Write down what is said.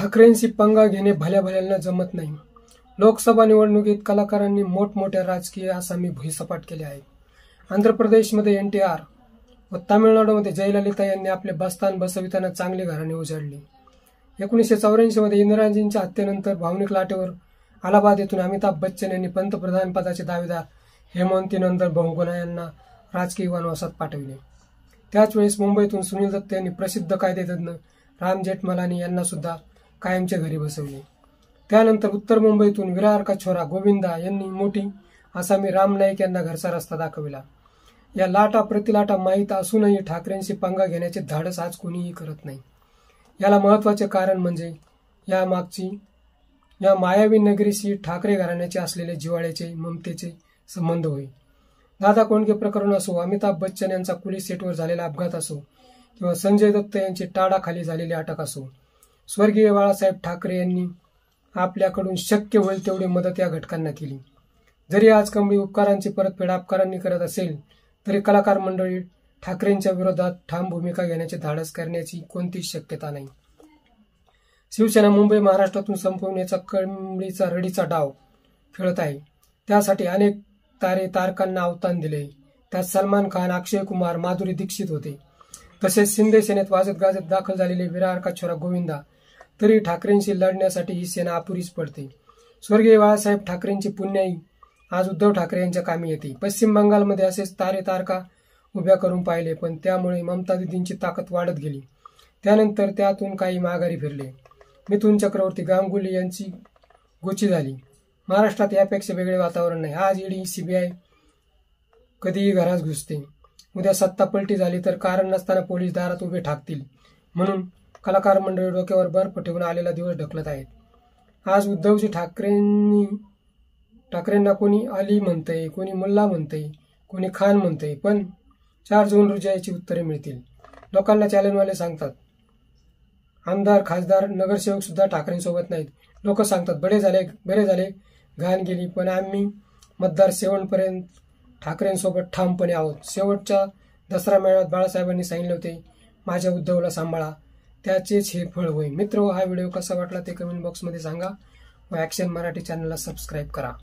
ठाकरेंशी पंगा घेणे भल्या भल्यांना जमत नाही. लोकसभा निवडणुकीत कलाकारांनी मोठमोठ्या राजकीय आसामी भुईसपाट केले आहेत. आंध्र प्रदेशमध्ये NTR व तामिळनाडूमध्ये जयललिता यांनी आपले बस्तान बसविताना चांगली घराणे उजाडली. 1984 मध्ये इंदिराजींच्या हत्येनंतर भावनिक लाटेवर अलाहाबाद येथून अमिताभ बच्चन यांनी पंतप्रधान पदाचे दावेदार हेमवती नंदन बहुगुणा यांना राजकीय वनवासात पाठविले. त्याच वेळेस मुंबईतून सुनील दत्त यांनी प्रसिद्ध कायदेतज्ञ राम जेठमलानी यांना सुद्धा कायमचे घरी बसवले. त्यानंतर उत्तर मुंबईतून विरार का छोरा गोविंदा यांनी मोठी आसामी राम नाईक यांना घरचा रस्ता दाखविला. या लाटा प्रतिलाटा माहीत असूनही ठाकरेंशी पंगा घेण्याचे धाडस आज कोणीही करत नाही. याला महत्वाचे कारण म्हणजे या मायावी नगरीशी ठाकरे घराण्याचे असलेले जिव्हाळ्याचे ममतेचे संबंध होय. दादा कोंडके प्रकरण असो, अमिताभ बच्चन यांचा पोलीस सेटवर झालेला अपघात असो किंवा संजय दत्त यांची टाळाखाली झालेली अटक असो, स्वर्गीय बाळासाहेब ठाकरे यांनी आपल्याकडून शक्य होईल तेवढी मदत या घटकांना केली. जरी आज कंबळी उपकारांची परतफेड अपकारांनी करत असेल तरी कलाकार मंडळी ठाकरेंच्या विरोधात ठाम भूमिका घेण्याचे धाडस करण्याची कोणतीच शक्यता नाही. शिवसेना मुंबई महाराष्ट्रातून संपवण्याचा कंबळीचा रडीचा डाव खेळत आहे. त्यासाठी अनेक तारकांना अवतान दिले. त्यात सलमान खान, अक्षय कुमार, माधुरी दीक्षित होते. तसेच शिंदे सेनेत वाजत गाजत दाखल झालेले विरार का छोरा गोविंदा. तरी ठाकरेंशी लढण्यासाठी ही सेना अपुरीच पडते. स्वर्गीय बाळासाहेब ठाकरेंची पुण्याई आज उद्धव ठाकरे यांच्या कामी येते. पश्चिम बंगालमध्ये असेच तारका उभ्या करून पाहिले, पण त्यामुळे ममता दिदींची ताकद वाढत गेली. त्यानंतर त्यातून काही माघारी फिरले. मिथुन चक्रवर्ती, गांगुली यांची गोची झाली. महाराष्ट्रात यापेक्षा वेगळे वातावरण नाही. आज ED, CBI कधीही घरात घुसते. उद्या सत्ता पलटी झाली तर कारण नसताना पोलीस दारात उभे ठाकतील. म्हणून कलाकार मंडळी डोक्यावर बर्फ ठेवून आलेला दिवस ढकलत आहेत. आज उद्धवजी ठाकरेंना कोणी अली म्हणतंय, कोणी मुल्ला म्हणतंय, कोणी खान म्हणतंय, पण 4 जून रोजी याची उत्तरे मिळतील. लोकांना चॅलेंजवाले सांगतात आमदार, खासदार, नगरसेवक सुद्धा ठाकरेंसोबत नाहीत. लोक सांगतात बरे झाले घाण गेली, पण आम्ही मतदार शेवटपर्यंत ठाकरेंसोबत ठामपणे आहोत. शेवटच्या दसरा मेळाव्यात बाळासाहेबांनी सांगितले होते, माझ्या उद्धवला सांभाळा, त्याचेच हे फळ होईल. मित्र, हा व्हिडिओ कसा वाटला ते कमेंट बॉक्समध्ये सांगा व ॲक्शन मराठी चॅनलला सबस्क्राईब करा.